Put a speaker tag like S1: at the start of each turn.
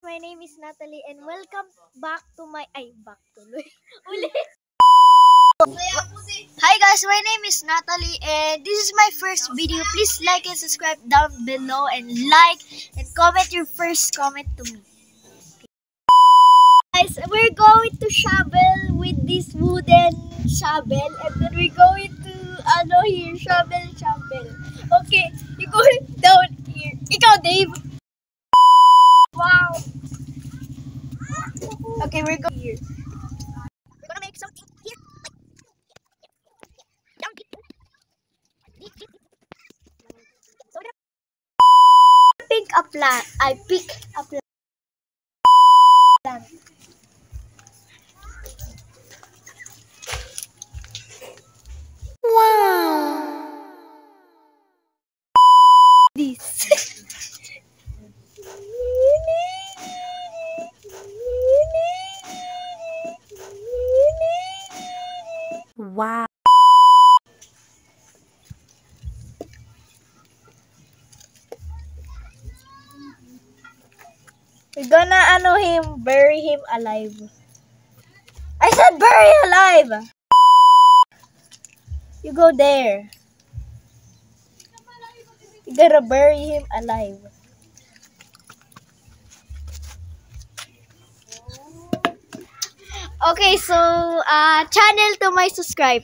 S1: My name is Natalie and welcome back to my back tuloy. Uli. Hi guys, my name is Natalie and this is my first video. Please like and subscribe down below and like and comment your first comment to me. Guys, we're going to shovel with this wooden shovel and then we're going to here shovel. Okay, you're going down here. Ikaw, Dave. Wow. Okay, we're going here. We're gonna make something here. So pick a plant. I pick a plant. Wow. This.
S2: Wow.
S1: We're gonna bury him alive. I said bury alive. You go there. You gotta bury him alive. Okay, so channel to my subscribe.